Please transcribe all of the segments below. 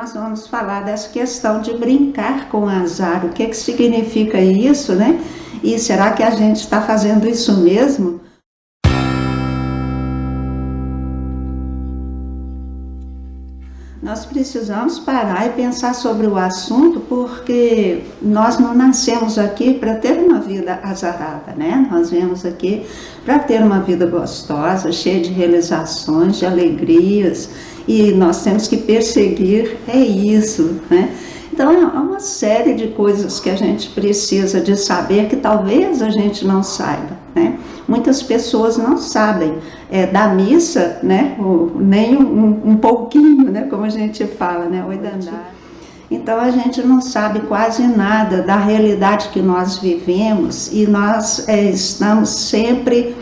nós vamos falar dessa questão de brincar com o azar. O que significa isso, né? E será que a gente está fazendo isso mesmo? Nós precisamos parar e pensar sobre o assunto, porque nós não nascemos aqui para ter uma vida azarada, né? Nós viemos aqui para ter uma vida gostosa, cheia de realizações, de alegrias, e nós temos que perseguir isso, né? Então, há uma série de coisas que a gente precisa de saber que talvez a gente não saiba, né? Muitas pessoas não sabem da missa, né? Nem um pouquinho, né? Como a gente fala, né? Oi, Dandara. Então, a gente não sabe quase nada da realidade que nós vivemos e nós estamos sempre,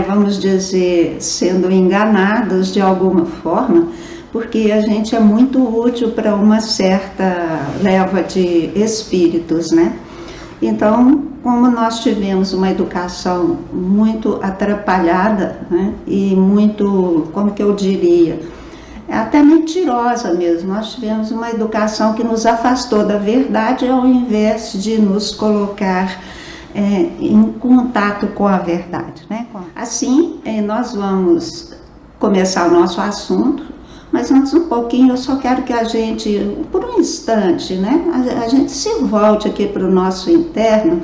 vamos dizer, sendo enganados de alguma forma, porque a gente é muito útil para uma certa leva de espíritos, né? Então, como nós tivemos uma educação muito atrapalhada, né? E muito, como que eu diria, até mentirosa mesmo, nós tivemos uma educação que nos afastou da verdade ao invés de nos colocar em contato com a verdade, né? Assim, nós vamos começar o nosso assunto. Mas antes um pouquinho, eu só quero que a gente, por um instante, né, a gente se volte aqui para o nosso interno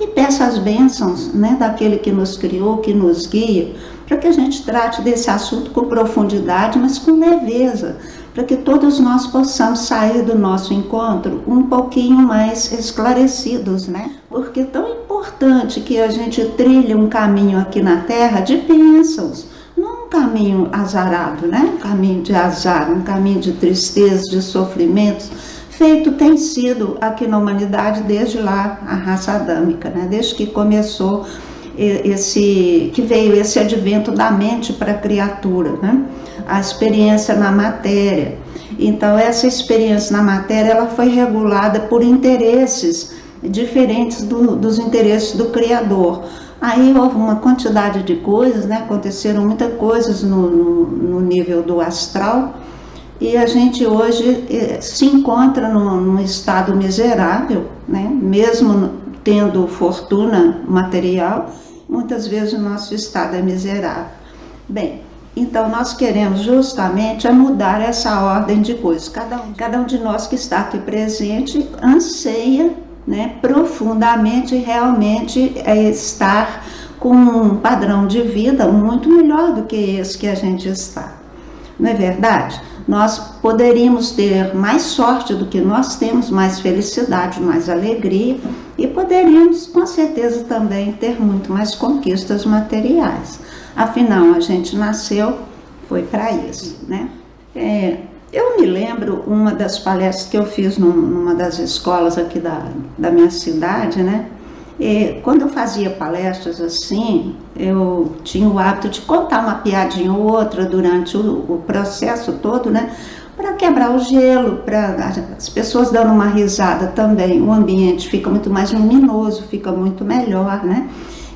e peça as bênçãos, né, daquele que nos criou, que nos guia, para que a gente trate desse assunto com profundidade, mas com leveza, para que todos nós possamos sair do nosso encontro um pouquinho mais esclarecidos, né? Porque é tão importante que a gente trilhe um caminho aqui na Terra de bênçãos, não um caminho azarado, né? Um caminho de azar, um caminho de tristeza, de sofrimentos, feito tem sido aqui na humanidade desde lá a raça adâmica, né? Desde que começou que veio esse advento da mente para a criatura, né? A experiência na matéria. Então essa experiência na matéria ela foi regulada por interesses diferentes dos interesses do Criador. Aí houve uma quantidade de coisas, né? Aconteceram muitas coisas no nível do astral, e a gente hoje se encontra num estado miserável, né? Mesmo tendo fortuna material, muitas vezes o nosso estado é miserável. Bem, então nós queremos justamente mudar essa ordem de coisas. Cada um de nós que está aqui presente anseia, né, profundamente, realmente estar com um padrão de vida muito melhor do que esse que a gente está. Não é verdade? Nós poderíamos ter mais sorte do que nós temos, mais felicidade, mais alegria, e poderíamos, com certeza, também ter muito mais conquistas materiais. Afinal, a gente nasceu, foi para isso, né? Eu me lembro uma das palestras que eu fiz numa das escolas aqui da minha cidade, né? E quando eu fazia palestras assim, eu tinha o hábito de contar uma piadinha ou outra durante o processo todo, né? Para quebrar o gelo, para as pessoas dando uma risada também, o ambiente fica muito mais luminoso, fica muito melhor, né?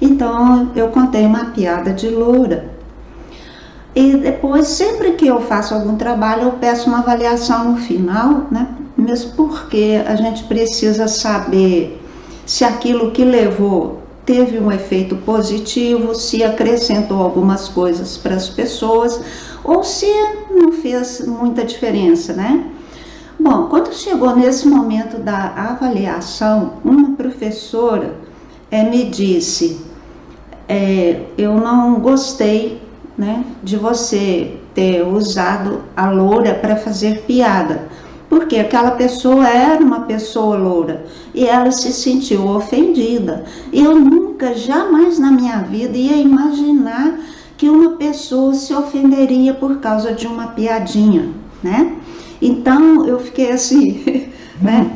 Então eu contei uma piada de loura. E depois, sempre que eu faço algum trabalho, eu peço uma avaliação no final, né? Mesmo porque a gente precisa saber se aquilo que levou teve um efeito positivo, se acrescentou algumas coisas para as pessoas, ou se não fez muita diferença, né? Bom, quando chegou nesse momento da avaliação, uma professora me disse, eu não gostei, né, de você ter usado a loura para fazer piada, porque aquela pessoa era uma pessoa loura e ela se sentiu ofendida. Eu nunca, jamais na minha vida ia imaginar que uma pessoa se ofenderia por causa de uma piadinha, né? Então eu fiquei assim, né,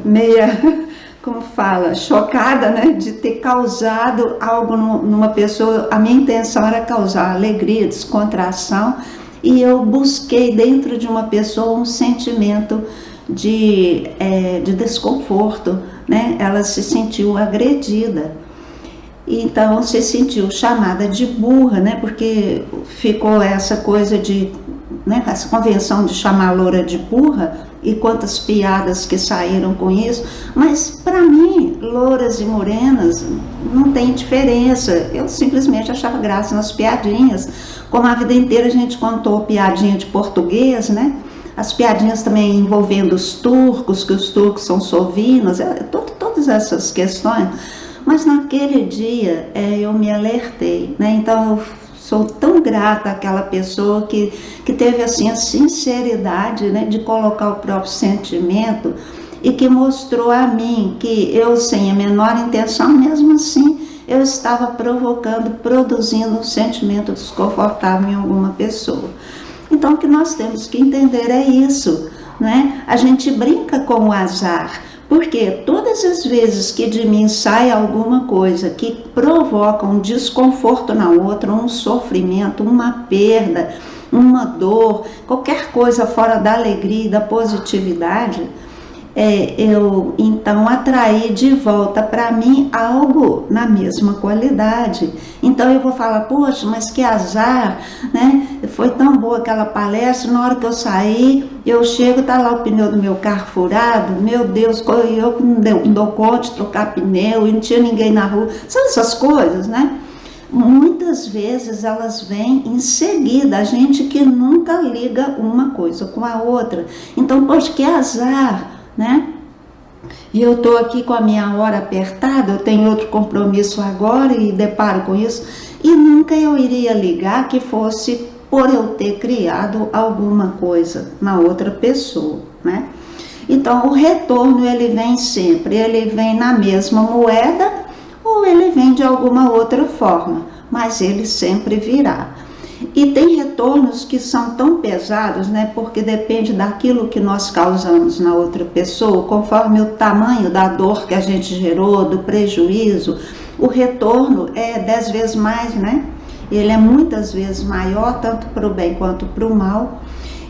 meia, como fala, chocada, né, de ter causado algo numa pessoa. A minha intenção era causar alegria, descontração, e eu busquei dentro de uma pessoa um sentimento de desconforto, né? Ela se sentiu agredida, então se sentiu chamada de burra, né? Porque ficou essa coisa de né, essa convenção de chamar a loura de burra, e quantas piadas que saíram com isso, mas para mim, louras e morenas não tem diferença, eu simplesmente achava graça nas piadinhas, como a vida inteira a gente contou piadinha de português, né? As piadinhas também envolvendo os turcos, que os turcos são sovinos, todas essas questões, mas naquele dia eu me alertei, né? Então eu sou tão grata àquela pessoa que teve assim a sinceridade, né, de colocar o próprio sentimento e que mostrou a mim que eu, sem a menor intenção, mesmo assim, eu estava provocando, produzindo um sentimento desconfortável em alguma pessoa. Então, o que nós temos que entender é isso, né? A gente brinca com o azar, porque todas as vezes que de mim sai alguma coisa que provoca um desconforto na outra, um sofrimento, uma perda, uma dor, qualquer coisa fora da alegria e da positividade, eu então atraí de volta para mim algo na mesma qualidade. Então eu vou falar, poxa, mas que azar, né? Foi tão boa aquela palestra, na hora que eu saí, eu chego, tá lá o pneu do meu carro furado, meu Deus, eu não dou conta de trocar pneu, e não tinha ninguém na rua, são essas coisas, né? Muitas vezes elas vêm em seguida, a gente que nunca liga uma coisa com a outra. Então, poxa, que azar, né? E eu estou aqui com a minha hora apertada, eu tenho outro compromisso agora e deparo com isso, e nunca eu iria ligar que fosse por eu ter criado alguma coisa na outra pessoa, né? Então, o retorno, ele vem sempre, ele vem na mesma moeda ou ele vem de alguma outra forma, mas ele sempre virá. E tem retornos que são tão pesados, né, porque depende daquilo que nós causamos na outra pessoa, conforme o tamanho da dor que a gente gerou, do prejuízo, o retorno é 10 vezes mais, né? Ele é muitas vezes maior, tanto para o bem quanto para o mal.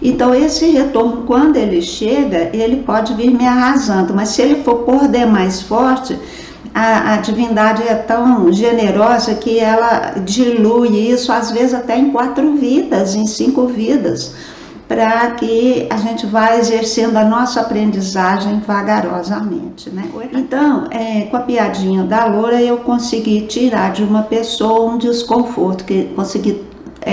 Então esse retorno, quando ele chega, ele pode vir me arrasando, mas se ele for por demais forte, a divindade é tão generosa que ela dilui isso, às vezes até em 4 vidas, em 5 vidas, para que a gente vá exercendo a nossa aprendizagem vagarosamente, né? Então, com a piadinha da loura, eu consegui tirar de uma pessoa um desconforto que consegui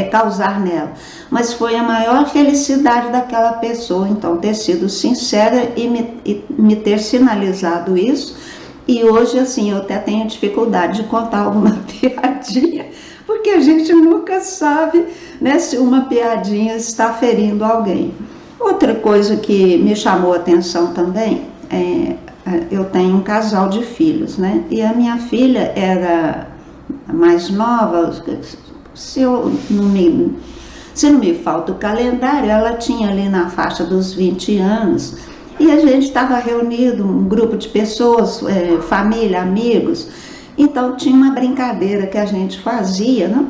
causar nela, mas foi a maior felicidade daquela pessoa, então, ter sido sincera e me ter sinalizado isso. E hoje, assim, eu até tenho dificuldade de contar alguma piadinha, porque a gente nunca sabe, né, se uma piadinha está ferindo alguém. Outra coisa que me chamou a atenção também, eu tenho um casal de filhos, né? E a minha filha era a mais nova, se não me falta o calendário, ela tinha ali na faixa dos 20 anos, e a gente estava reunido, um grupo de pessoas, família, amigos, então tinha uma brincadeira que a gente fazia, né?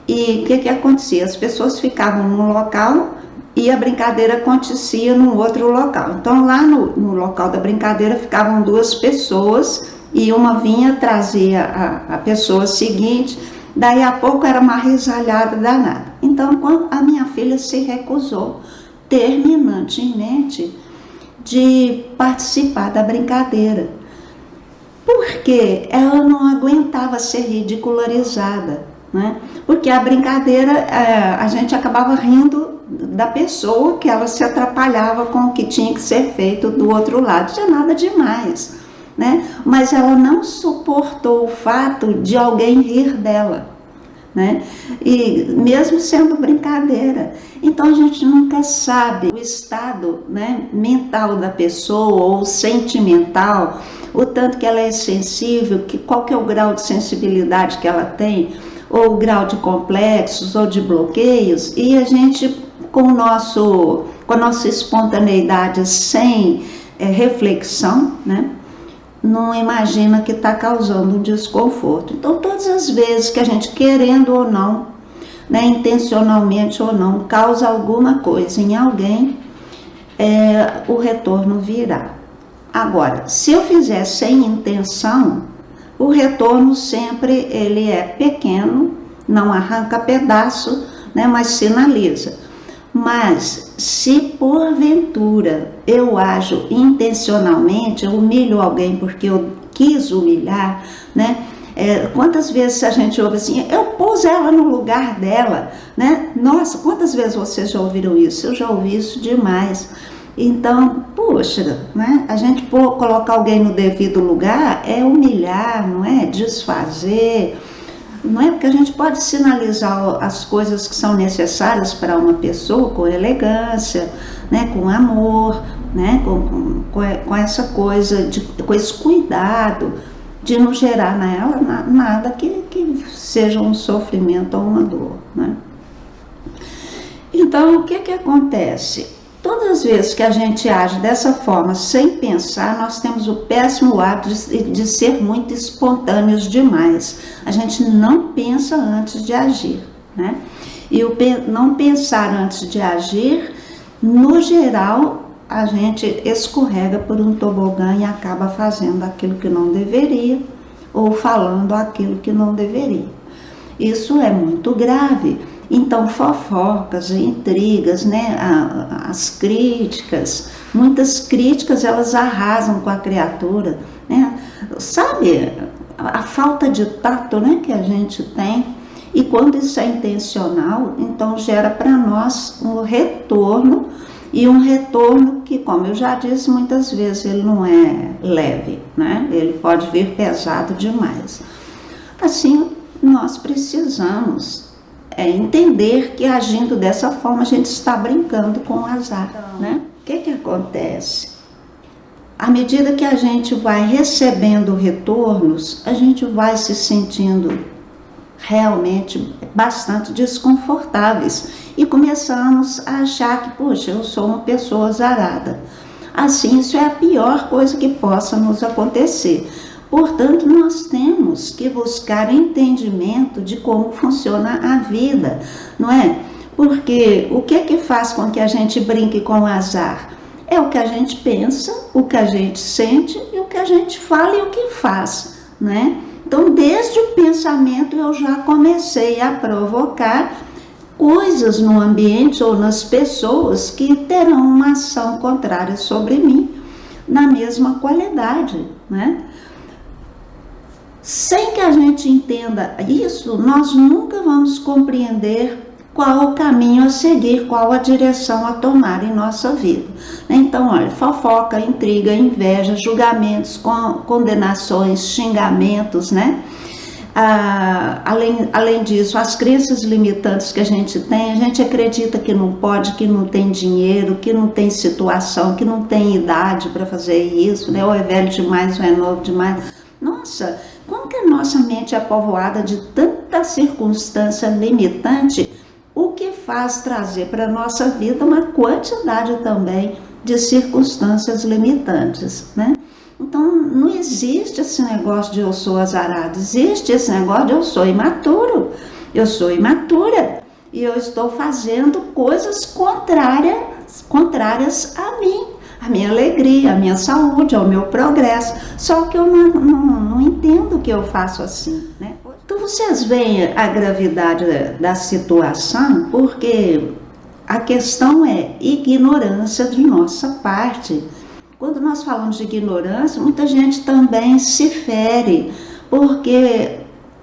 E o que acontecia? As pessoas ficavam num local e a brincadeira acontecia num outro local. Então lá no local da brincadeira ficavam 2 pessoas e uma vinha, trazia a pessoa seguinte, daí a pouco era uma risalhada danada. Então quando a minha filha se recusou terminantemente de participar da brincadeira, porque ela não aguentava ser ridicularizada, né? Porque a brincadeira, a gente acabava rindo da pessoa, que ela se atrapalhava com o que tinha que ser feito do outro lado, não tinha nada demais, né? Mas ela não suportou o fato de alguém rir dela, né? E mesmo sendo brincadeira. Então a gente nunca sabe o estado, né, mental da pessoa ou sentimental, o tanto que ela é sensível, qual que é o grau de sensibilidade que ela tem, ou o grau de complexos ou de bloqueios, e a gente com a nossa espontaneidade sem reflexão, né, não imagina que está causando um desconforto. Então, todas as vezes que a gente, querendo ou não, né, intencionalmente ou não, causa alguma coisa em alguém, o retorno virá. Agora, se eu fizer sem intenção, o retorno sempre ele é pequeno, não arranca pedaço, né, mas sinaliza. Mas se porventura eu ajo intencionalmente, eu humilho alguém porque eu quis humilhar, né? Quantas vezes a gente ouve assim, eu pus ela no lugar dela, né? Nossa, quantas vezes vocês já ouviram isso? Eu já ouvi isso demais. Então, poxa, né? A gente colocar alguém no devido lugar é humilhar, não é? Desfazer, não é? Porque a gente pode sinalizar as coisas que são necessárias para uma pessoa com elegância, né? Com amor, né? Com essa coisa, com esse cuidado, de não gerar nela nada que seja um sofrimento ou uma dor, né? Então, o que acontece? Todas as vezes que a gente age dessa forma, sem pensar, nós temos o péssimo hábito de ser muito espontâneos demais. A gente não pensa antes de agir, né? E o não pensar antes de agir, no geral, a gente escorrega por um tobogã e acaba fazendo aquilo que não deveria ou falando aquilo que não deveria. Isso é muito grave. Então, fofocas, intrigas, né? As críticas, muitas críticas, elas arrasam com a criatura, né? Sabe, a falta de tato, né, que a gente tem, e quando isso é intencional, então gera para nós um retorno, e um retorno que, como eu já disse muitas vezes, ele não é leve, né? Ele pode vir pesado demais. Assim, nós precisamos entender que agindo dessa forma a gente está brincando com o azar, né? O que acontece? À medida que a gente vai recebendo retornos, a gente vai se sentindo realmente bastante desconfortáveis e começamos a achar que, poxa, eu sou uma pessoa azarada. Assim, isso é a pior coisa que possa nos acontecer. Portanto, nós temos que buscar entendimento de como funciona a vida, não é? Porque o que faz com que a gente brinque com o azar? É o que a gente pensa, o que a gente sente e o que a gente fala e o que faz, né? Então, desde o pensamento eu já comecei a provocar coisas no ambiente ou nas pessoas que terão uma ação contrária sobre mim, na mesma qualidade, né? Sem que a gente entenda isso, nós nunca vamos compreender qual o caminho a seguir, qual a direção a tomar em nossa vida. Então, olha, fofoca, intriga, inveja, julgamentos, condenações, xingamentos, né? Além disso, as crenças limitantes que a gente acredita que não pode, que não tem dinheiro, que não tem situação, que não tem idade para fazer isso, né? Ou é velho demais, ou é novo demais. Nossa, como que a nossa mente é povoada de tanta circunstância limitante, o que faz trazer para a nossa vida uma quantidade também de circunstâncias limitantes, né? Então, não existe esse negócio de eu sou azarado, existe esse negócio de eu sou imaturo, eu sou imatura e eu estou fazendo coisas contrárias a mim, a minha alegria, a minha saúde, ao meu progresso, só que eu não entendo que eu faço assim, né? Então vocês veem a gravidade da situação, porque a questão é ignorância de nossa parte. Quando nós falamos de ignorância, muita gente também se fere, porque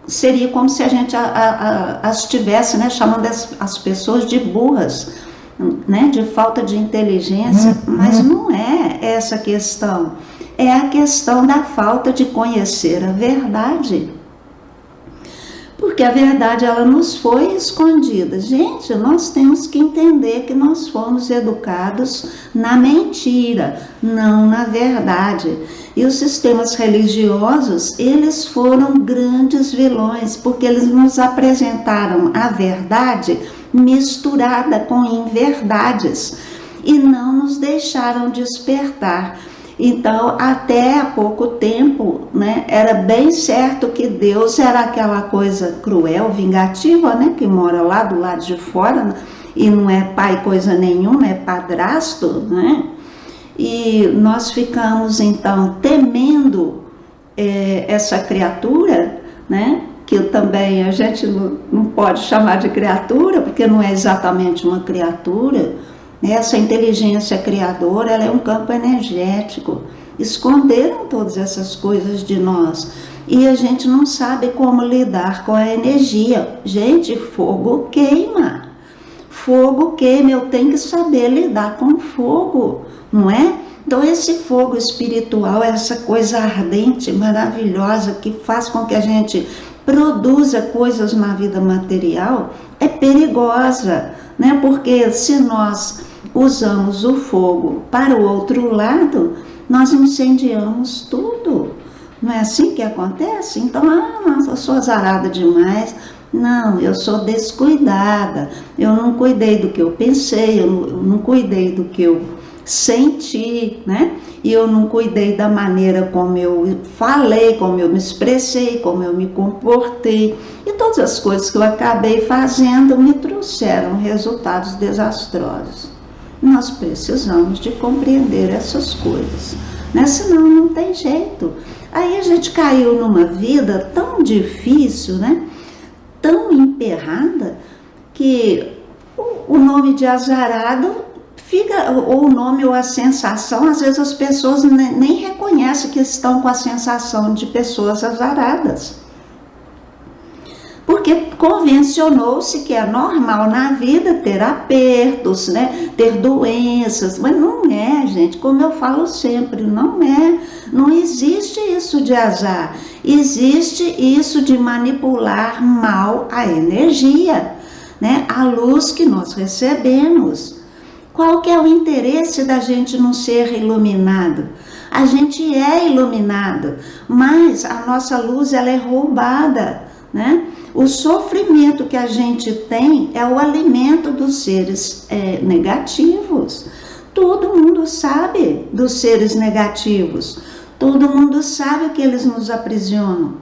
seria como se a gente as estivesse, né, chamando as pessoas de burras, né, de falta de inteligência, mas não é essa a questão. É a questão da falta de conhecer a verdade. Porque a verdade, ela nos foi escondida. Gente, nós temos que entender que nós fomos educados na mentira, não na verdade. E os sistemas religiosos, eles foram grandes vilões, porque eles nos apresentaram a verdade misturada com inverdades e não nos deixaram despertar. Então, até há pouco tempo, né, era bem certo que Deus era aquela coisa cruel, vingativa, né, que mora lá do lado de fora e não é pai coisa nenhuma, é padrasto, né? E nós ficamos, então, temendo essa criatura, né? que também a gente não pode chamar de criatura, porque não é exatamente uma criatura. Essa inteligência criadora, ela é um campo energético. Esconderam todas essas coisas de nós e a gente não sabe como lidar com a energia. Gente, fogo queima. Fogo queima, eu tenho que saber lidar com fogo, não é? Então esse fogo espiritual, essa coisa ardente, maravilhosa, que faz com que a gente produza coisas na vida material, é perigosa, né? Porque se nós usamos o fogo para o outro lado, nós incendiamos tudo. Não é assim que acontece? Então, nossa, eu sou azarada demais. Não, eu sou descuidada. Eu não cuidei do que eu pensei, eu não cuidei do que eu senti, né? E eu não cuidei da maneira como eu falei, como eu me expressei, como eu me comportei. E todas as coisas que eu acabei fazendo me trouxeram resultados desastrosos. Nós precisamos de compreender essas coisas, né? Senão não tem jeito. Aí a gente caiu numa vida tão difícil, né? Tão emperrada, que o nome de azarado fica, ou o nome ou a sensação, às vezes as pessoas nem reconhecem que estão com a sensação de pessoas azaradas. Porque convencionou-se que é normal na vida ter apertos, né? Ter doenças, mas não é, gente, como eu falo sempre, não é. Não existe isso de azar, existe isso de manipular mal a energia, né? A luz que nós recebemos. Qual que é o interesse da gente não ser iluminado? A gente é iluminado, mas a nossa luz ela é roubada, né? O sofrimento que a gente tem é o alimento dos seres negativos. Todo mundo sabe dos seres negativos, todo mundo sabe o que eles nos aprisionam.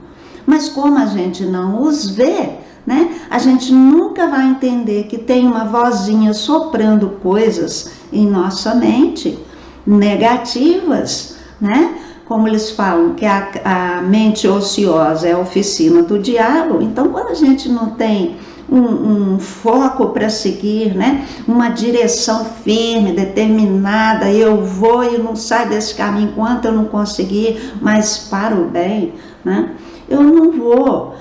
Mas como a gente não os vê, né, a gente nunca vai entender que tem uma vozinha soprando coisas em nossa mente, negativas, né? Como eles falam, que a mente ociosa é a oficina do diabo. Então, quando a gente não tem um foco para seguir, né? Uma direção firme, determinada, eu vou e não saio desse caminho enquanto eu não conseguir, mas para o bem, né? Eu não vou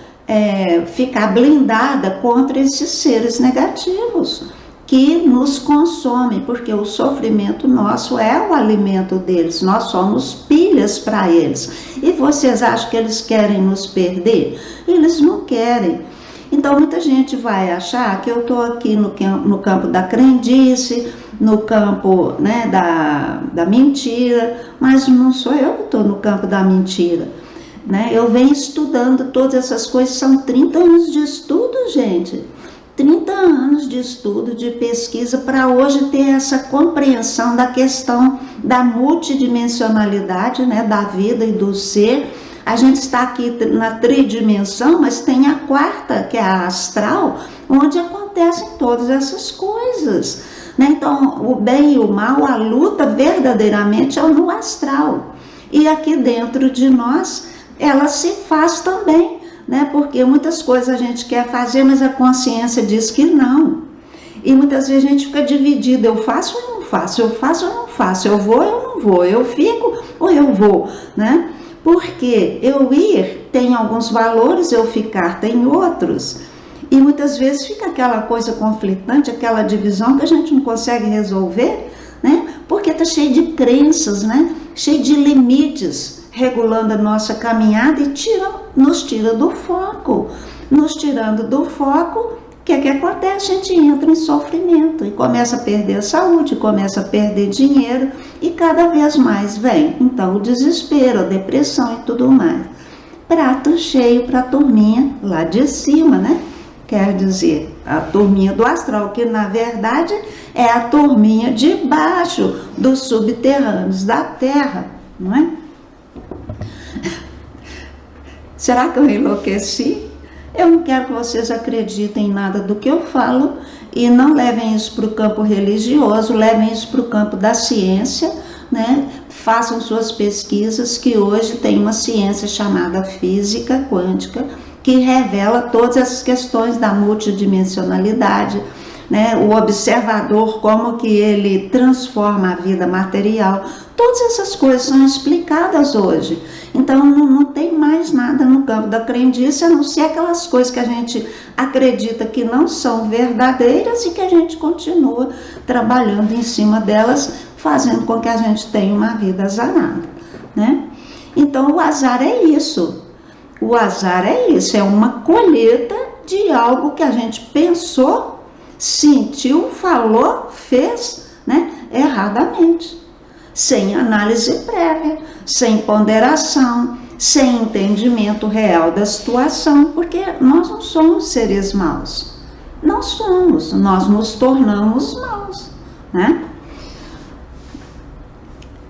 ficar blindada contra esses seres negativos que nos consomem, porque o sofrimento nosso é o alimento deles, nós somos pilhas para eles. E vocês acham que eles querem nos perder? Eles não querem. Então muita gente vai achar que eu estou aqui no campo da crendice, no campo, né, da mentira, mas não sou eu que estou no campo da mentira, né? Eu venho estudando todas essas coisas, são 30 anos de estudo, gente. 30 anos de estudo, de pesquisa, para hoje ter essa compreensão da questão da multidimensionalidade, né, da vida e do ser. A gente está aqui na tridimensão, mas tem a quarta, que é a astral, onde acontecem todas essas coisas, né? Então, o bem e o mal, a luta verdadeiramente é no astral. E aqui dentro de nós, ela se faz também, né? Porque muitas coisas a gente quer fazer, mas a consciência diz que não. E muitas vezes a gente fica dividido, eu faço ou não faço, eu faço ou não faço, eu vou ou eu não vou, eu fico ou eu vou, né? Porque eu ir tem alguns valores, eu ficar tem outros. E muitas vezes fica aquela coisa conflitante, aquela divisão que a gente não consegue resolver, né? Porque está cheio de crenças, né? Cheio de limites, regulando a nossa caminhada e nos tira do foco. Nos tirando do foco, o que acontece? A gente entra em sofrimento e começa a perder a saúde, começa a perder dinheiro e cada vez mais vem. Então o desespero, a depressão e tudo mais. Prato cheio para a turminha lá de cima, né? Quer dizer, a turminha do astral, que na verdade é a turminha de baixo, dos subterrâneos da Terra, não é? Será que eu enlouqueci? Eu não quero que vocês acreditem em nada do que eu falo e não levem isso para o campo religioso, levem isso para o campo da ciência, né? Façam suas pesquisas, que hoje tem uma ciência chamada física quântica, que revela todas essas questões da multidimensionalidade, né? O observador, como que ele transforma a vida material. Todas essas coisas são explicadas hoje. Então não tem mais nada no campo da crendice, a não ser aquelas coisas que a gente acredita que não são verdadeiras e que a gente continua trabalhando em cima delas, fazendo com que a gente tenha uma vida azarada, né? Então o azar é isso. O azar é isso, é uma colheita de algo que a gente pensou, sentiu, falou, fez, né, erradamente, sem análise prévia, sem ponderação, sem entendimento real da situação, porque nós não somos seres maus, nós nos tornamos maus, né?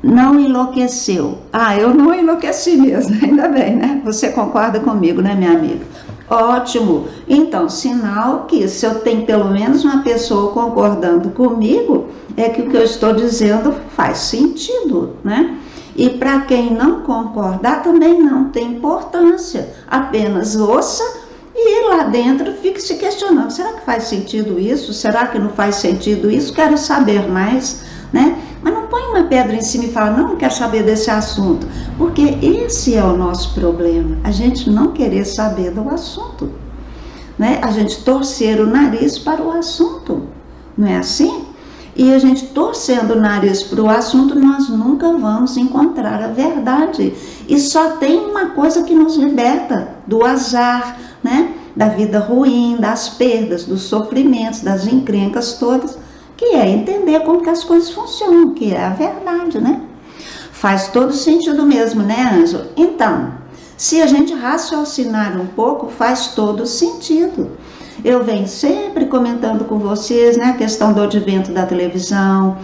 Não enlouqueceu. Eu não enlouqueci mesmo, ainda bem, né? Você concorda comigo, né, minha amiga? Ótimo. Então, sinal que se eu tenho pelo menos uma pessoa concordando comigo, é que o que eu estou dizendo faz sentido, né? E para quem não concordar, também não tem importância. Apenas ouça e lá dentro fique se questionando. Será que faz sentido isso? Será que não faz sentido isso? Quero saber mais, né? Mas não põe uma pedra em cima e fala, não quero saber desse assunto. Porque esse é o nosso problema, a gente não querer saber do assunto, né? A gente torcer o nariz para o assunto, não é assim? E a gente torcendo o nariz para o assunto, nós nunca vamos encontrar a verdade. E só tem uma coisa que nos liberta do azar, né? Da vida ruim, das perdas, dos sofrimentos, das encrencas todas, que é entender como que as coisas funcionam, que é a verdade, né? Faz todo sentido mesmo, né, Ângelo? Então, se a gente raciocinar um pouco, faz todo sentido. Eu venho sempre comentando com vocês, né, a questão do advento da televisão,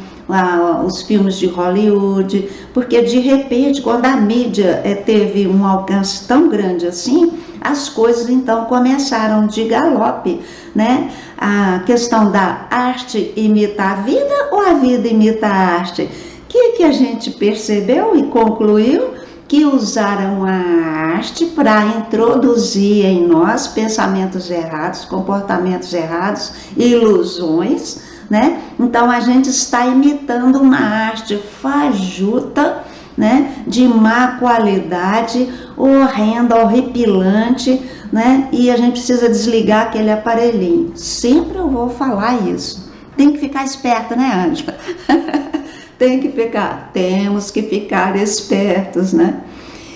os filmes de Hollywood, porque de repente, quando a mídia teve um alcance tão grande assim, as coisas então começaram de galope, né? A questão da arte imita a vida ou a vida imita a arte? Que a gente percebeu e concluiu que usaram a arte para introduzir em nós pensamentos errados, comportamentos errados, ilusões, né? Então a gente está imitando uma arte fajuta, né? De má qualidade, horrenda, horripilante, né? E a gente precisa desligar aquele aparelhinho. Sempre eu vou falar isso. Tem que ficar esperto, né, Ângela? Temos que ficar espertos, né?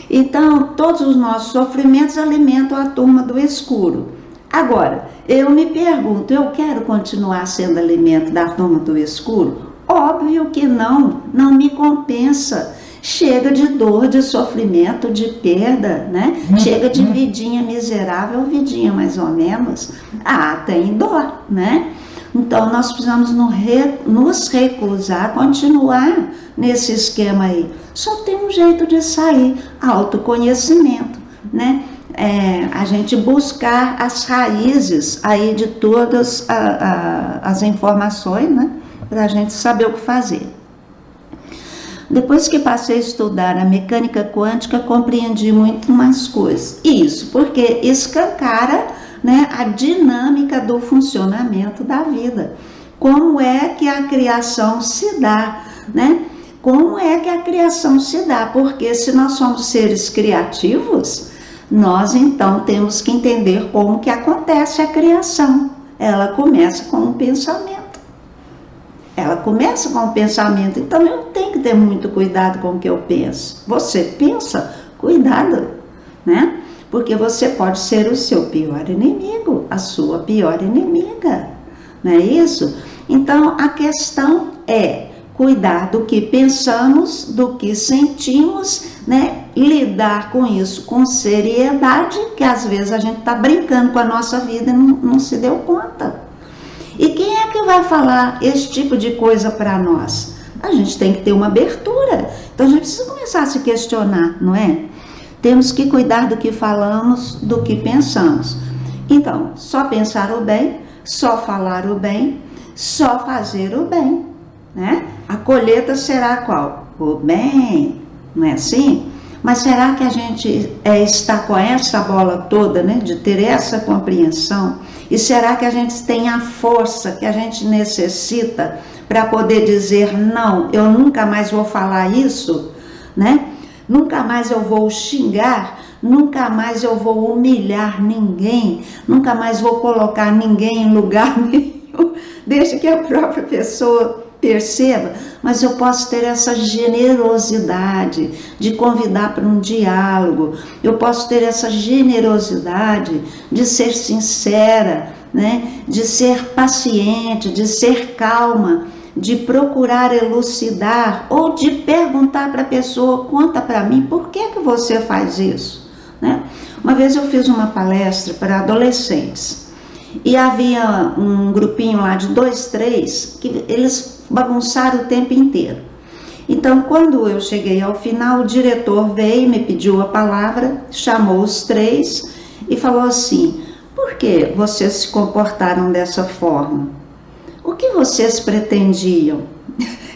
Então, todos os nossos sofrimentos alimentam a turma do escuro. Agora, eu me pergunto, eu quero continuar sendo alimento da turma do escuro? Óbvio que não me compensa. Chega de dor, de sofrimento, de perda, né? Chega de vidinha miserável, vidinha mais ou menos. Tem dor, né? Então, nós precisamos nos recusar a continuar nesse esquema aí. Só tem um jeito de sair, autoconhecimento, né? A gente buscar as raízes aí de todas as informações, né? Para a gente saber o que fazer. Depois que passei a estudar a mecânica quântica, compreendi muito mais coisas. Isso, porque escancara, né, a dinâmica do funcionamento da vida. Como é que a criação se dá, né? Como é que a criação se dá? Porque se nós somos seres criativos, nós então temos que entender como que acontece a criação. Ela começa com um pensamento. Então eu tenho que ter muito cuidado com o que eu penso. Você pensa? Cuidado, né? Porque você pode ser o seu pior inimigo, a sua pior inimiga, não é isso? Então a questão é cuidar do que pensamos, do que sentimos, né? Lidar com isso com seriedade, que às vezes a gente está brincando com a nossa vida e não se deu conta. E quem é que vai falar esse tipo de coisa para nós? A gente tem que ter uma abertura. Então a gente precisa começar a se questionar, não é? Temos que cuidar do que falamos, do que pensamos. Então, só pensar o bem, só falar o bem, só fazer o bem, né? A colheita será qual? O bem, não é assim? Mas será que a gente está com essa bola toda, né, de ter essa compreensão? E será que a gente tem a força que a gente necessita para poder dizer, não, eu nunca mais vou falar isso, né? Nunca mais eu vou xingar, nunca mais eu vou humilhar ninguém, nunca mais vou colocar ninguém em lugar nenhum, desde que a própria pessoa perceba. Mas eu posso ter essa generosidade de convidar para um diálogo, eu posso ter essa generosidade de ser sincera, né? De ser paciente, de ser calma, de procurar elucidar ou de perguntar para a pessoa, conta para mim, por que você faz isso? Né? Uma vez eu fiz uma palestra para adolescentes e havia um grupinho lá de 2, 3 que eles bagunçaram o tempo inteiro. Então, quando eu cheguei ao final, o diretor veio, me pediu a palavra, chamou os 3 e falou assim, por que vocês se comportaram dessa forma? O que vocês pretendiam?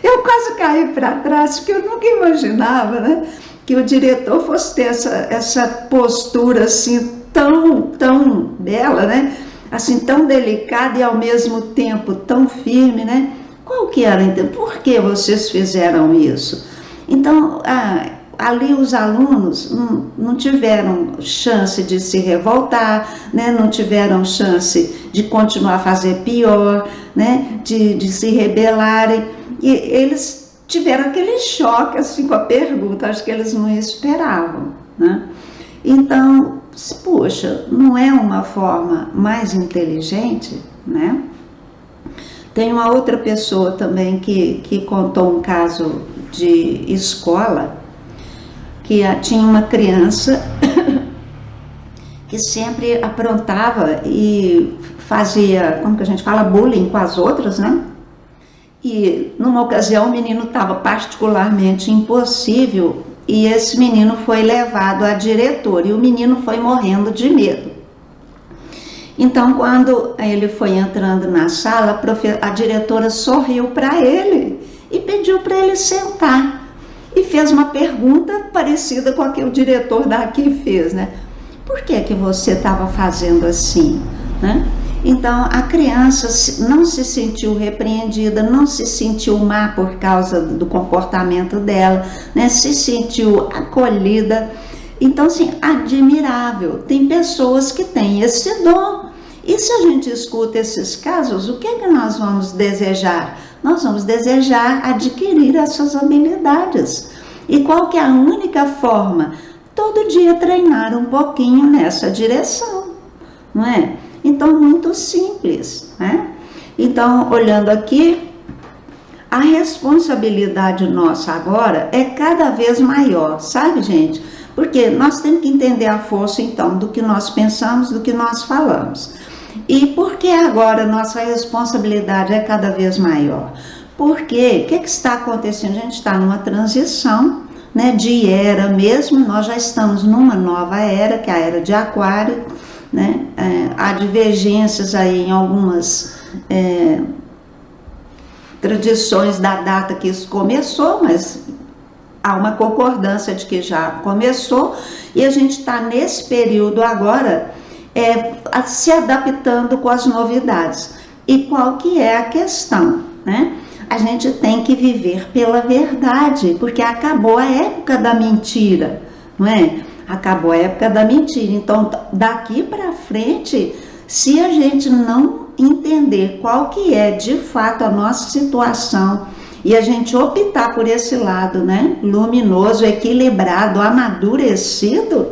Eu quase caí para trás, porque eu nunca imaginava, né, que o diretor fosse ter essa postura assim tão bela, né, assim tão delicada e ao mesmo tempo tão firme, né? Qual que era? Por que vocês fizeram isso? Então, ali os alunos não tiveram chance de se revoltar, né? Não tiveram chance de continuar a fazer pior, né? De se rebelarem. E eles tiveram aquele choque assim, com a pergunta, acho que eles não esperavam, né? Então, poxa, não é uma forma mais inteligente, né? Tem uma outra pessoa também que contou um caso de escola, que tinha uma criança que sempre aprontava e fazia, como que a gente fala, bullying com as outras, né? E numa ocasião o menino estava particularmente impossível e esse menino foi levado à diretora e o menino foi morrendo de medo. Então, quando ele foi entrando na sala, a diretora sorriu para ele e pediu para ele sentar. E fez uma pergunta parecida com a que o diretor daqui fez, né? Por que você estava fazendo assim, né? Então, a criança não se sentiu repreendida, não se sentiu má por causa do comportamento dela, né? Se sentiu acolhida. Então, assim, admirável. Tem pessoas que têm esse dom. E se a gente escuta esses casos, o que é que nós vamos desejar? Nós vamos desejar adquirir essas habilidades. E qual que é a única forma? Todo dia treinar um pouquinho nessa direção, não é? Então, muito simples, né? Então, olhando aqui, a responsabilidade nossa agora é cada vez maior, sabe, gente? Porque nós temos que entender a força, então, do que nós pensamos, do que nós falamos. E por que agora nossa responsabilidade é cada vez maior? Porque o que está acontecendo? A gente está numa transição, né, de era mesmo, nós já estamos numa nova era, que é a era de Aquário, né? Há divergências aí em algumas tradições da data que isso começou, mas há uma concordância de que já começou, e a gente está nesse período agora se adaptando com as novidades. E qual que é a questão, né? A gente tem que viver pela verdade, porque acabou a época da mentira, não é? Acabou a época da mentira. Então, daqui para frente, se a gente não entender qual que é de fato a nossa situação e a gente optar por esse lado, né, luminoso, equilibrado, amadurecido,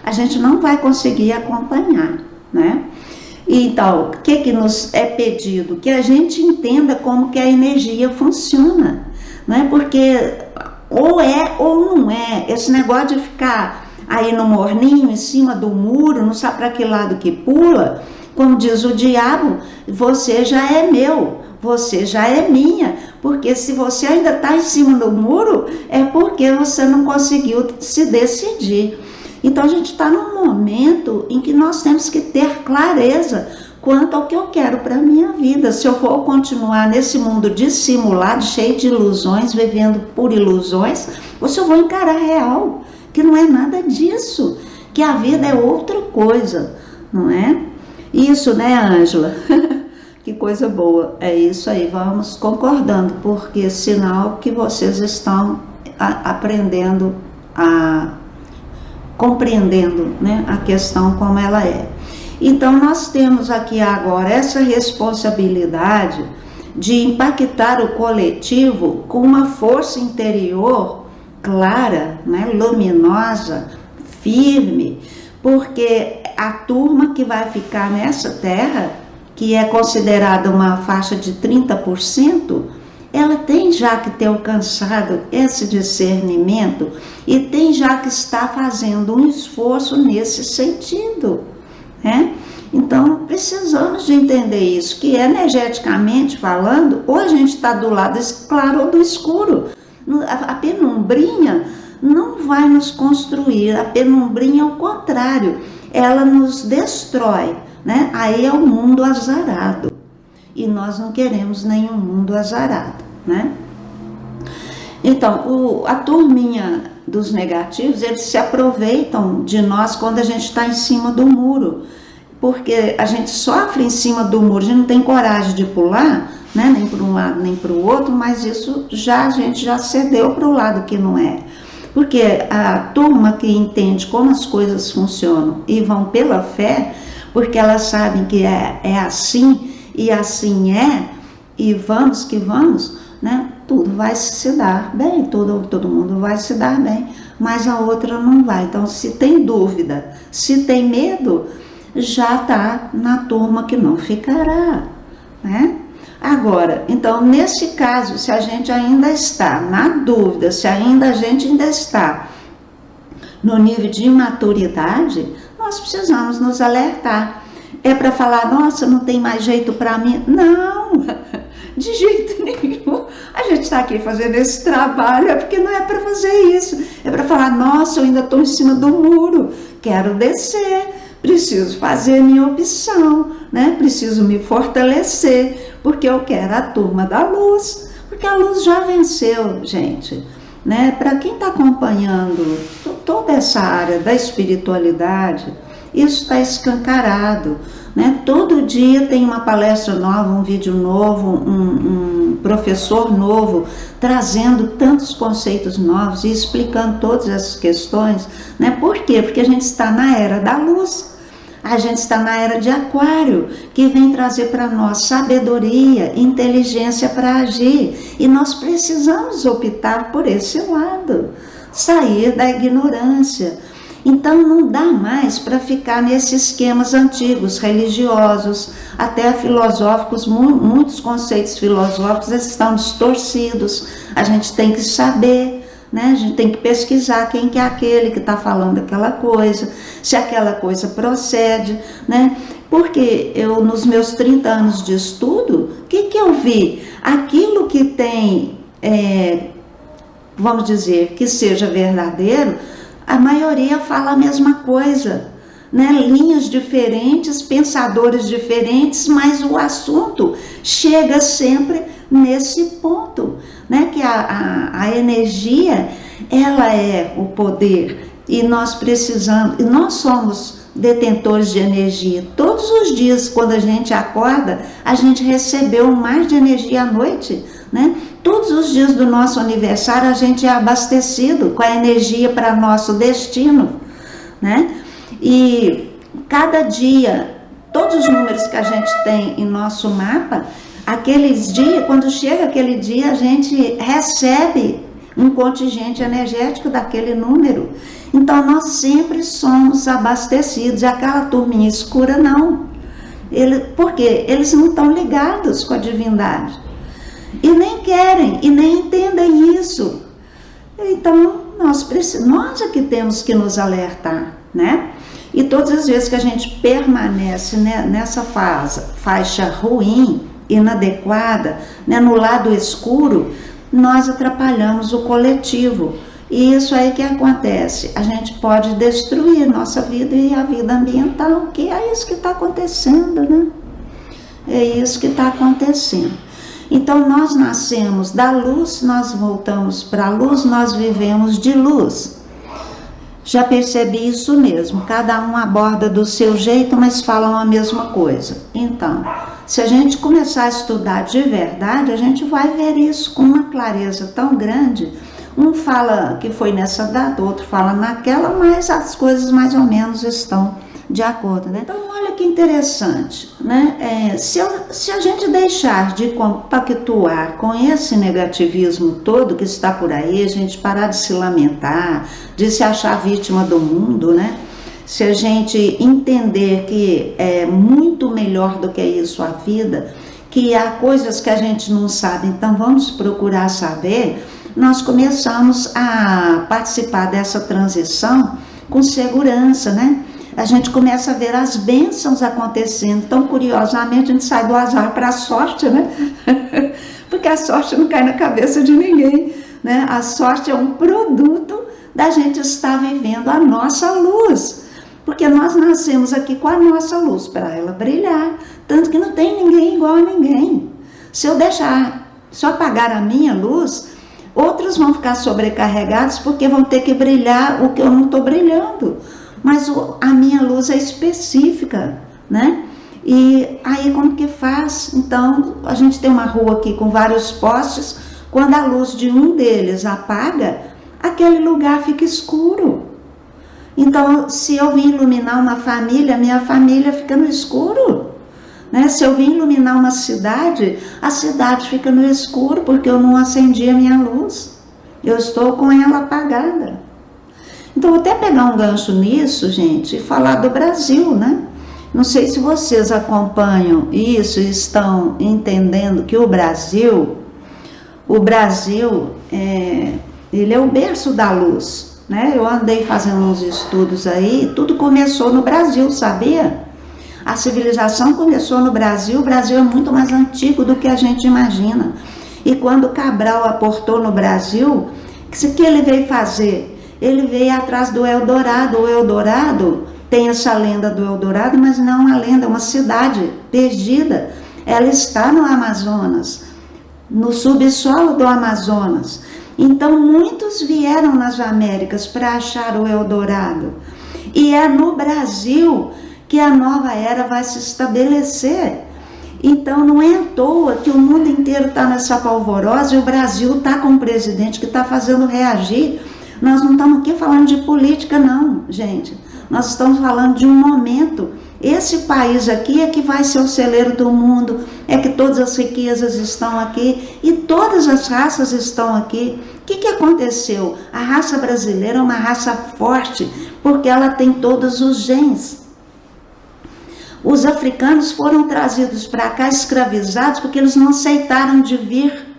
a gente não vai conseguir acompanhar, né? Então, o que nos é pedido? Que a gente entenda como que a energia funciona, não é? Porque ou é ou não é. Esse negócio de ficar aí no morninho, em cima do muro, não sabe para que lado que pula, como diz o diabo, você já é meu, você já é minha, porque se você ainda está em cima do muro, é porque você não conseguiu se decidir. Então a gente está num momento em que nós temos que ter clareza quanto ao que eu quero para a minha vida. Se eu for continuar nesse mundo dissimulado, cheio de ilusões, vivendo por ilusões, ou se eu vou encarar a real, que não é nada disso, que a vida é outra coisa, não é? Isso, né, Ângela? Que coisa boa, é isso aí, vamos concordando, porque sinal que vocês estão aprendendo, compreendendo, né, a questão como ela é. Então nós temos aqui agora essa responsabilidade de impactar o coletivo com uma força interior clara, né, luminosa, firme, porque a turma que vai ficar nessa terra, que é considerada uma faixa de 30%, ela tem já que ter alcançado esse discernimento e tem já que estar fazendo um esforço nesse sentido, né? Então, precisamos de entender isso, que energeticamente falando, ou a gente está do lado claro ou do escuro. A penumbrinha não vai nos construir, a penumbrinha é o contrário, ela nos destrói, né? Aí é o mundo azarado, e nós não queremos nenhum mundo azarado, né? Então, a turminha dos negativos, eles se aproveitam de nós quando a gente está em cima do muro, porque a gente sofre em cima do muro, a gente não tem coragem de pular, né? Nem para um lado nem para o outro, mas isso a gente já cedeu para o lado que não é. Porque a turma que entende como as coisas funcionam e vão pela fé, porque elas sabem que é assim e assim é, e vamos que vamos, né? Tudo vai se dar bem, todo mundo vai se dar bem, mas a outra não vai. Então, se tem dúvida, se tem medo, já está na turma que não ficará, né? Agora, então, nesse caso, se a gente ainda está na dúvida, se a gente ainda está no nível de imaturidade, nós precisamos nos alertar. É para falar, nossa, não tem mais jeito para mim? Não, de jeito nenhum. A gente está aqui fazendo esse trabalho, é porque não é para fazer isso. É para falar, nossa, eu ainda estou em cima do muro, quero descer, preciso fazer a minha opção, né? Preciso me fortalecer, porque eu quero a turma da luz, porque a luz já venceu, gente, né? Para quem está acompanhando toda essa área da espiritualidade, isso está escancarado, né? Todo dia tem uma palestra nova, um vídeo novo, um professor novo, trazendo tantos conceitos novos e explicando todas essas questões, né? Por quê? Porque a gente está na era da luz. A gente está na era de Aquário, que vem trazer para nós sabedoria, inteligência para agir. E nós precisamos optar por esse lado, sair da ignorância. Então não dá mais para ficar nesses esquemas antigos, religiosos, até filosóficos, muitos conceitos filosóficos estão distorcidos. A gente tem que saber, né? A gente tem que pesquisar quem que é aquele que está falando aquela coisa, se aquela coisa procede, né? Porque eu, nos meus 30 anos de estudo, o que eu vi? Aquilo que tem, vamos dizer, que seja verdadeiro, a maioria fala a mesma coisa, né? Linhas diferentes, pensadores diferentes, mas o assunto chega sempre nesse ponto, né? Que a energia, ela é o poder, e nós precisamos, e nós somos detentores de energia. Todos os dias, quando a gente acorda, a gente recebeu mais de energia à noite, né? Todos os dias do nosso aniversário a gente é abastecido com a energia para nosso destino, né? E cada dia, todos os números que a gente tem em nosso mapa, aqueles dias, quando chega aquele dia, a gente recebe um contingente energético daquele número. Então nós sempre somos abastecidos, e aquela turminha escura não. Por quê? Eles não estão ligados com a divindade. E nem querem, e nem entendem isso. Então, nós é que temos que nos alertar, né? E todas as vezes que a gente permanece, né, nessa faixa ruim, inadequada, né, no lado escuro, nós atrapalhamos o coletivo. E isso aí que acontece. A gente pode destruir nossa vida e a vida ambiental, que é isso que está acontecendo, né? É isso que está acontecendo. Então, nós nascemos da luz, nós voltamos para a luz, nós vivemos de luz. Já percebi isso mesmo, cada um aborda do seu jeito, mas falam a mesma coisa. Então, se a gente começar a estudar de verdade, a gente vai ver isso com uma clareza tão grande. Um fala que foi nessa data, o outro fala naquela, mas as coisas mais ou menos estão de acordo, né? Então, olha que interessante, né? Se a gente deixar de compactuar com esse negativismo todo que está por aí, a gente parar de se lamentar, de se achar vítima do mundo, né? Se a gente entender que é muito melhor do que isso a vida, que há coisas que a gente não sabe, então vamos procurar saber, nós começamos a participar dessa transição com segurança, né? A gente começa a ver as bênçãos acontecendo. Então, curiosamente, a gente sai do azar para a sorte, né? Porque a sorte não cai na cabeça de ninguém, né? A sorte é um produto da gente estar vivendo a nossa luz. Porque nós nascemos aqui com a nossa luz, para ela brilhar. Tanto que não tem ninguém igual a ninguém. Se eu deixar, só apagar a minha luz, outros vão ficar sobrecarregados porque vão ter que brilhar o que eu não estou brilhando. Mas a minha luz é específica, né? E aí como que faz? Então, a gente tem uma rua aqui com vários postes, quando a luz de um deles apaga, aquele lugar fica escuro. Então, se eu vim iluminar uma família, minha família fica no escuro, né? Se eu vim iluminar uma cidade, a cidade fica no escuro, porque eu não acendi a minha luz. Eu estou com ela apagada. Então, vou até pegar um gancho nisso, gente, e falar do Brasil, né? Não sei se vocês acompanham isso e estão entendendo que o Brasil, ele é o berço da luz, né? Eu andei fazendo uns estudos aí, tudo começou no Brasil, sabia? A civilização começou no Brasil, o Brasil é muito mais antigo do que a gente imagina. E quando Cabral aportou no Brasil, o que ele veio fazer? Ele veio atrás do Eldorado. O Eldorado, tem essa lenda do Eldorado, mas não é uma lenda, é uma cidade perdida. Ela está no Amazonas, no subsolo do Amazonas. Então, muitos vieram nas Américas para achar o Eldorado. E é no Brasil que a nova era vai se estabelecer. Então, não é à toa que o mundo inteiro está nessa polvorosa e o Brasil está com um presidente que está fazendo reagir. Nós não estamos aqui falando de política, não, gente. Nós estamos falando de um momento. Esse país aqui é que vai ser o celeiro do mundo, é que todas as riquezas estão aqui e todas as raças estão aqui. O que aconteceu? A raça brasileira é uma raça forte, porque ela tem todos os genes. Os africanos foram trazidos para cá escravizados porque eles não aceitaram de vir.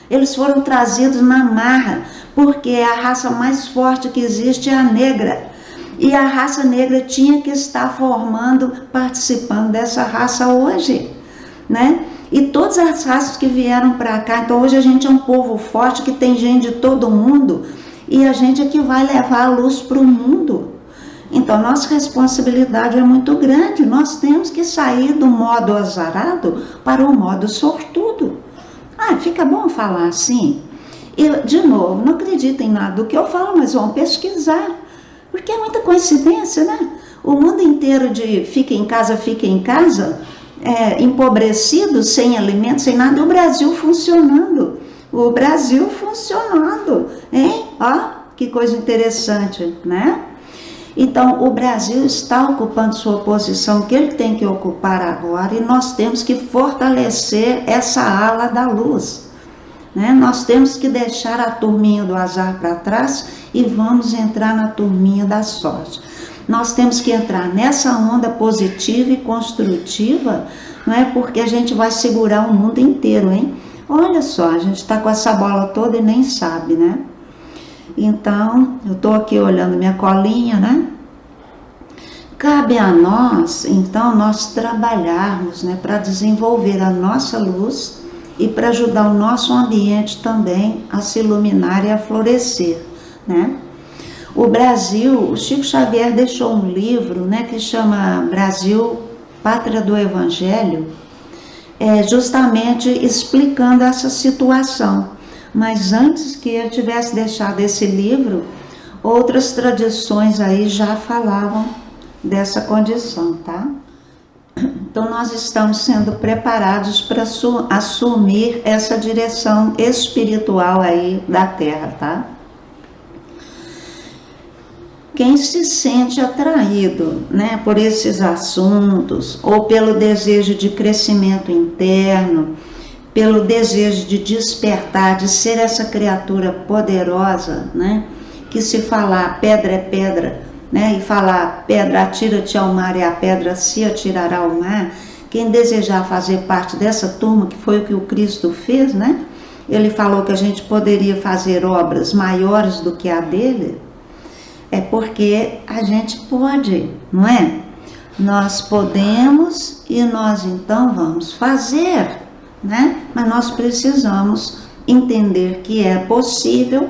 Eles foram trazidos na marra, porque a raça mais forte que existe é a negra. E a raça negra tinha que estar participando dessa raça hoje, né? E todas as raças que vieram para cá, então hoje a gente é um povo forte, que tem gente de todo mundo, e a gente é que vai levar a luz para o mundo. Então, nossa responsabilidade é muito grande, nós temos que sair do modo azarado para o modo sortudo. Fica bom falar assim? Eu, de novo, não acredito em nada do que eu falo, mas vão pesquisar, porque é muita coincidência, né? O mundo inteiro de fica em casa, empobrecido, sem alimento, sem nada, e o Brasil funcionando. O Brasil funcionando, hein? Ó, que coisa interessante, né? Então, o Brasil está ocupando sua posição que ele tem que ocupar agora e nós temos que fortalecer essa ala da luz, né? Nós temos que deixar a turminha do azar para trás e vamos entrar na turminha da sorte. Nós temos que entrar nessa onda positiva e construtiva, não é? Porque a gente vai segurar o mundo inteiro, hein? Olha só, a gente está com essa bola toda e nem sabe, né? Então, eu estou aqui olhando minha colinha, né? Cabe a nós, então, nós trabalharmos, né, para desenvolver a nossa luz e para ajudar o nosso ambiente também a se iluminar e a florescer, né? O Brasil, o Chico Xavier deixou um livro, né, que chama Brasil, Pátria do Evangelho, justamente explicando essa situação. Mas antes que eu tivesse deixado esse livro, outras tradições aí já falavam dessa condição, tá? Então nós estamos sendo preparados para assumir essa direção espiritual aí da Terra, tá? Quem se sente atraído, né, por esses assuntos, ou pelo desejo de crescimento interno, pelo desejo de despertar, de ser essa criatura poderosa, né, que se falar pedra é pedra, né, e falar pedra atira-te ao mar e a pedra se atirará ao mar, quem desejar fazer parte dessa turma, que foi o que o Cristo fez, né, ele falou que a gente poderia fazer obras maiores do que a dele, é porque a gente pode, não é? Nós podemos e nós então vamos fazer, né? Mas nós precisamos entender que é possível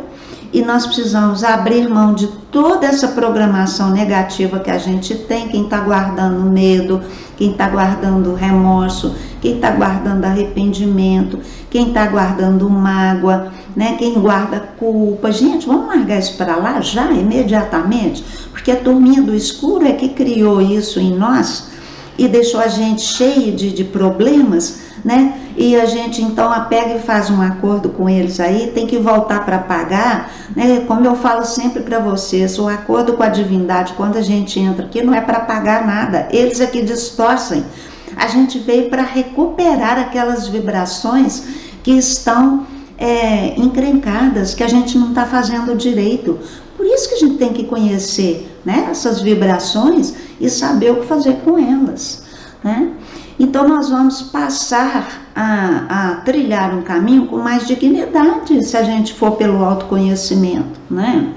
e nós precisamos abrir mão de toda essa programação negativa que a gente tem, quem está guardando medo, quem está guardando remorso, quem está guardando arrependimento, quem está guardando mágoa, né? Quem guarda culpa. Gente, vamos largar isso para lá já, imediatamente, porque a turminha do escuro é que criou isso em nós e deixou a gente cheio de problemas, né? E a gente então pega e faz um acordo com eles aí, tem que voltar para pagar, né? Como eu falo sempre para vocês, o acordo com a divindade, quando a gente entra aqui, não é para pagar nada, eles aqui distorcem. A gente veio para recuperar aquelas vibrações que estão encrencadas, que a gente não está fazendo direito. Por isso que a gente tem que conhecer, né, essas vibrações e saber o que fazer com elas, né? Então nós vamos passar a trilhar um caminho com mais dignidade, se a gente for pelo autoconhecimento, né?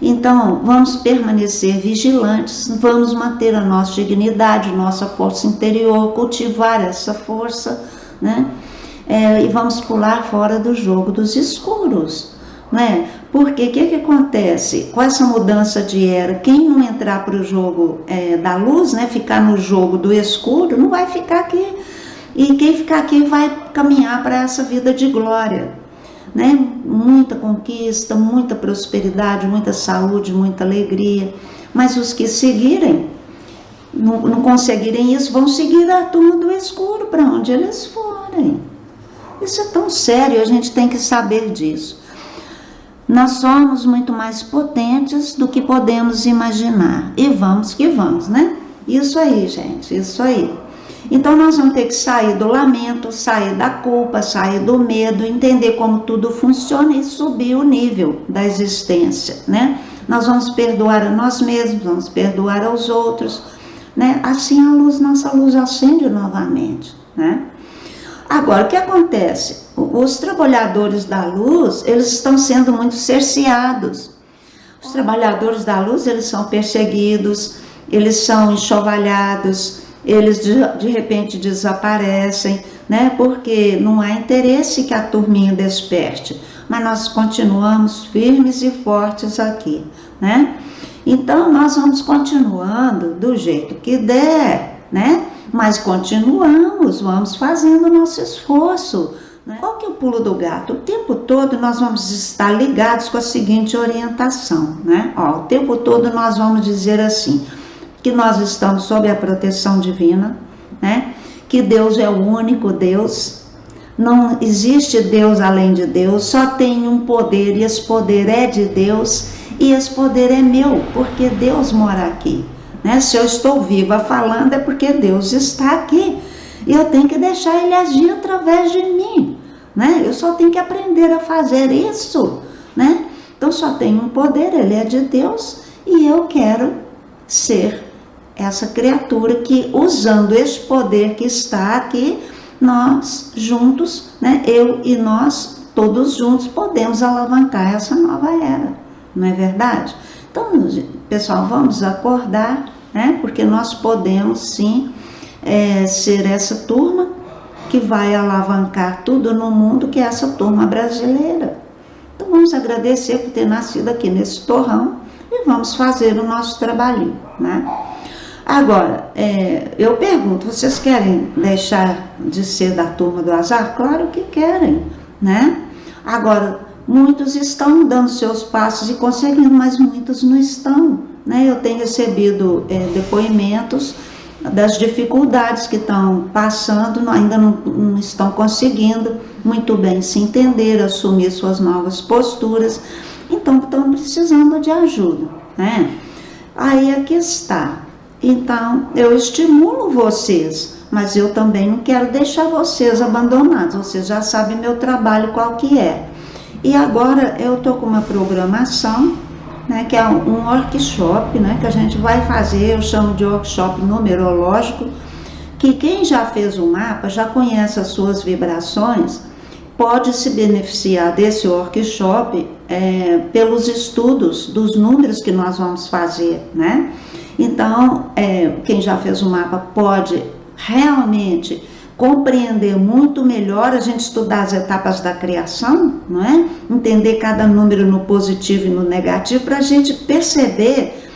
Então vamos permanecer vigilantes, vamos manter a nossa dignidade, nossa força interior, cultivar essa força, né? E vamos pular fora do jogo dos escuros, né? Porque o que acontece com essa mudança de era? Quem não entrar para o jogo da luz, né, ficar no jogo do escuro, não vai ficar aqui. E quem ficar aqui vai caminhar para essa vida de glória, né? Muita conquista, muita prosperidade, muita saúde, muita alegria. Mas os que seguirem, não conseguirem isso, vão seguir a turma do escuro para onde eles forem. Isso é tão sério, a gente tem que saber disso. Nós somos muito mais potentes do que podemos imaginar. E vamos que vamos, né? Isso aí, gente, isso aí. Então nós vamos ter que sair do lamento, sair da culpa, sair do medo, entender como tudo funciona e subir o nível da existência, né? Nós vamos perdoar a nós mesmos, vamos perdoar aos outros, né? Assim nossa luz acende novamente, né? Agora, o que acontece? Os trabalhadores da luz, eles estão sendo muito cerceados. Os trabalhadores da luz, eles são perseguidos, eles são enxovalhados, eles de repente desaparecem, né? Porque não há interesse que a turminha desperte, mas nós continuamos firmes e fortes aqui, né? Então, nós vamos continuando do jeito que der, né? Mas continuamos, vamos fazendo o nosso esforço, né? Qual que é o pulo do gato? O tempo todo nós vamos estar ligados com a seguinte orientação, né? O tempo todo nós vamos dizer assim, que nós estamos sob a proteção divina, né? Que Deus é o único Deus, não existe Deus além de Deus, só tem um poder e esse poder é de Deus e esse poder é meu, porque Deus mora aqui. Né? Se eu estou viva falando é porque Deus está aqui e eu tenho que deixar Ele agir através de mim, né? Eu só tenho que aprender a fazer isso, né? Então só tem um poder, Ele é de Deus e eu quero ser essa criatura que, usando esse poder que está aqui, nós juntos, né? Eu e nós todos juntos podemos alavancar essa nova era, não é verdade? Então, pessoal, vamos acordar, né? Porque nós podemos sim ser essa turma que vai alavancar tudo no mundo, que é essa turma brasileira. Então vamos agradecer por ter nascido aqui nesse torrão e vamos fazer o nosso trabalhinho, né? Agora, eu pergunto, vocês querem deixar de ser da turma do azar? Claro que querem, né? Agora, muitos estão dando seus passos e conseguindo, mas muitos não estão, né? Eu tenho recebido depoimentos das dificuldades que estão passando, ainda não estão conseguindo muito bem se entender, assumir suas novas posturas, então estão precisando de ajuda, né? Aí aqui está. Então eu estimulo vocês, mas eu também não quero deixar vocês abandonados. Vocês já sabem meu trabalho qual que é. E agora eu estou com uma programação, né, que é um workshop, né, que a gente vai fazer, eu chamo de workshop numerológico, que quem já fez o mapa, já conhece as suas vibrações, pode se beneficiar desse workshop pelos estudos dos números que nós vamos fazer, né? Então, quem já fez o mapa pode realmente compreender muito melhor, a gente estudar as etapas da criação, não é? Entender cada número no positivo e no negativo, para a gente perceber,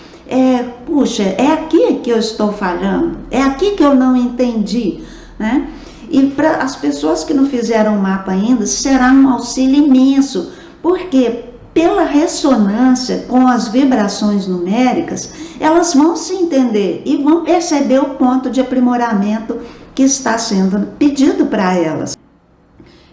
puxa, é aqui que eu estou falhando, é aqui que eu não entendi, né? E para as pessoas que não fizeram o mapa ainda, será um auxílio imenso, porque pela ressonância com as vibrações numéricas, elas vão se entender e vão perceber o ponto de aprimoramento que está sendo pedido para elas.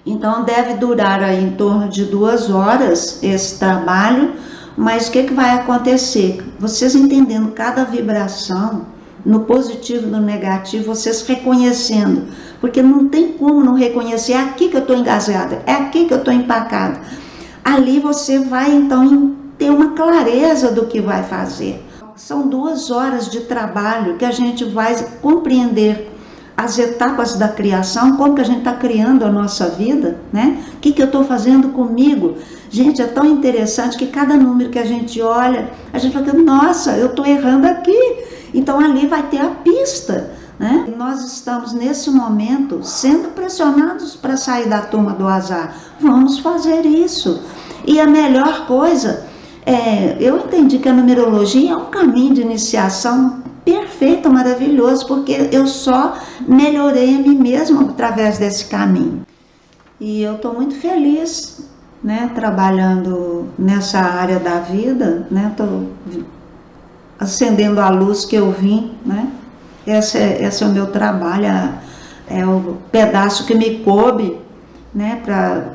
Então deve durar aí em torno de 2 horas esse trabalho, mas o que vai acontecer? Vocês entendendo cada vibração, no positivo e no negativo, vocês reconhecendo, porque não tem como não reconhecer, é aqui que eu estou engasgada, é aqui que eu estou empacada. Ali você vai então ter uma clareza do que vai fazer. São 2 horas de trabalho que a gente vai compreender as etapas da criação, como que a gente está criando a nossa vida, né? O que eu estou fazendo comigo? Gente, é tão interessante que cada número que a gente olha, a gente fala, nossa, eu estou errando aqui. Então ali vai ter a pista, né? Nós estamos nesse momento sendo pressionados para sair da turma do azar. Vamos fazer isso. E a melhor coisa, eu entendi que a numerologia é um caminho de iniciação perfeito, maravilhoso, porque eu só melhorei a mim mesma através desse caminho. E eu estou muito feliz, né, trabalhando nessa área da vida, né, estou acendendo a luz que eu vim, né, esse é o meu trabalho, é o pedaço que me coube, né,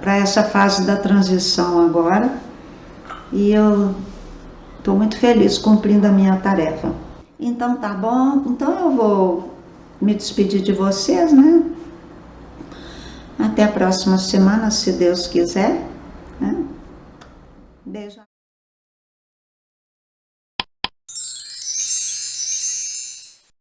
para essa fase da transição agora, e eu estou muito feliz cumprindo a minha tarefa. Então tá bom, então eu vou me despedir de vocês, né? Até a próxima semana, se Deus quiser, né? Beijo.